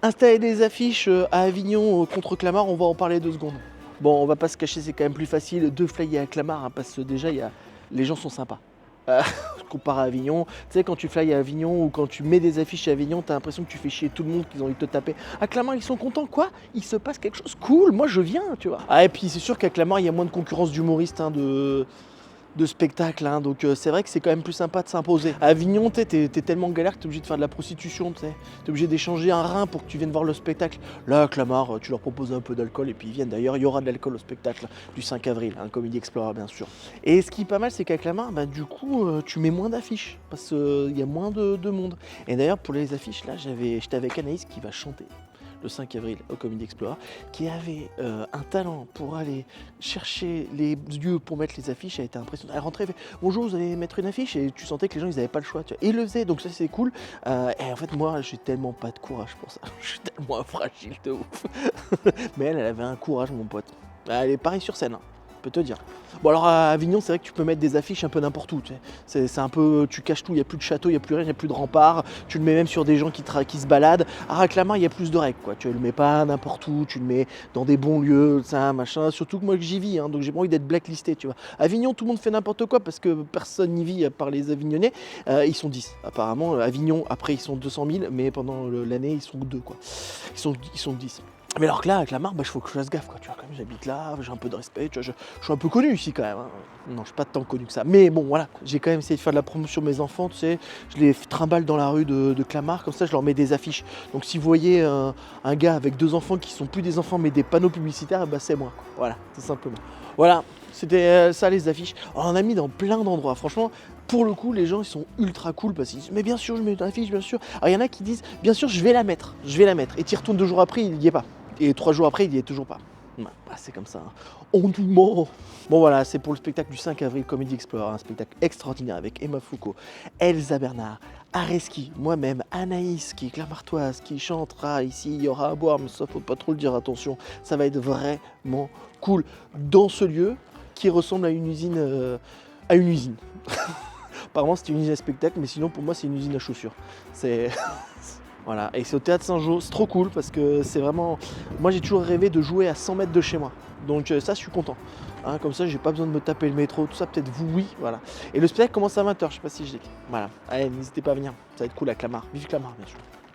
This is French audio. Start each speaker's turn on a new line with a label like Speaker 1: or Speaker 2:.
Speaker 1: Installer des affiches à Avignon contre Clamart, on va en parler 2 secondes. Bon, on va pas se cacher, c'est quand même plus facile de flyer à Clamart, hein, parce que déjà, les gens sont sympas. Euh, comparé à Avignon, tu sais, quand tu flyes à Avignon ou quand tu mets des affiches à Avignon, t'as l'impression que tu fais chier tout le monde, qu'ils ont envie de te taper. À Clamart, ils sont contents, quoi? Il se passe quelque chose cool, moi je viens, tu vois. Ah, et puis c'est sûr qu'à Clamart, il y a moins de concurrence d'humoristes, hein, de spectacle, hein, donc c'est vrai que c'est quand même plus sympa de s'imposer. À Avignon, t'es tellement galère que t'es obligé de faire de la prostitution, tu sais. T'es obligé d'échanger un rein pour que tu viennes voir le spectacle. Là, à Clamart, tu leur proposes un peu d'alcool et puis ils viennent. D'ailleurs, il y aura de l'alcool au spectacle du 5 avril, un Comedy Explorer bien sûr. Et ce qui est pas mal, c'est qu'à Clamart, bah, du coup, tu mets moins d'affiches parce qu'il y a moins de monde. Et d'ailleurs, pour les affiches, là, j'étais avec Anaïs qui va chanter le 5 avril au Comedy Explorer, qui avait un talent pour aller chercher les lieux pour mettre les affiches. Elle était impressionnante. Elle rentrait, elle fait bonjour, vous allez mettre une affiche, et tu sentais que les gens ils n'avaient pas le choix. Tu vois. Et ils le faisaient, donc ça c'est cool. Et en fait, moi j'ai tellement pas de courage pour ça. Je suis tellement fragile de ouf. Mais elle avait un courage, mon pote. Elle est pareil sur scène, hein, je peux te dire. Bon, alors à Avignon, c'est vrai que tu peux mettre des affiches un peu n'importe où. Tu sais. C'est un peu, tu caches tout, il n'y a plus de château, il n'y a plus rien, il n'y a plus de rempart. Tu le mets même sur des gens qui se baladent. À Clamart, il y a plus de règles, quoi. Tu le mets pas n'importe où, tu le mets dans des bons lieux, ça, machin. Surtout que moi j'y vis, hein, donc j'ai pas envie d'être blacklisté, tu vois. Avignon, tout le monde fait n'importe quoi parce que personne n'y vit à part les Avignonnais. Ils sont 10, apparemment. Avignon, après, ils sont 200 000, mais pendant l'année, ils sont 2, quoi. Ils sont 10. Mais alors que là, avec la marque, il faut que je fasse gaffe, quoi. Tu vois, quand même, j'habite là, j'ai un peu de respect, tu vois, je suis un peu connu ici quand même, hein. Non, je suis pas tant connu que ça. Mais bon, voilà, j'ai quand même essayé de faire de la promotion sur mes enfants, tu sais. Je les trimballe dans la rue de Clamart, comme ça, je leur mets des affiches. Donc, si vous voyez un gars avec 2 enfants qui sont plus des enfants, mais des panneaux publicitaires, bah, c'est moi, quoi. Voilà, tout simplement. Voilà, c'était ça les affiches. On en a mis dans plein d'endroits. Franchement, pour le coup, les gens ils sont ultra cool parce qu'ils disent mais bien sûr, je mets une affiche, bien sûr. Alors il y en a qui disent bien sûr, je vais la mettre. Et tu y retournes 2 jours après, il n'y est pas. Et 3 jours après, il n'y est toujours pas. Bah, c'est comme ça. Hein. On nous ment. Bon voilà, c'est pour le spectacle du 5 avril Comedy Explorer, un spectacle extraordinaire avec Emma Foucault, Elsa Bernard, Areski, moi-même, Anaïs qui est clermartoise, qui chantera ici, il y aura à boire, mais ça faut pas trop le dire, attention, ça va être vraiment cool dans ce lieu qui ressemble à une usine. Apparemment c'était une usine à spectacle, mais sinon pour moi c'est une usine à chaussures. C'est voilà, et c'est au Théâtre Saint-Jean, c'est trop cool parce que c'est vraiment... Moi j'ai toujours rêvé de jouer à 100 mètres de chez moi, donc ça je suis content. Hein, comme ça j'ai pas besoin de me taper le métro, tout ça, peut-être vous oui, voilà. Et le spectacle commence à 20h, je sais pas si je l'ai dit. Voilà, allez, n'hésitez pas à venir, ça va être cool à Clamart, vive Clamart bien sûr.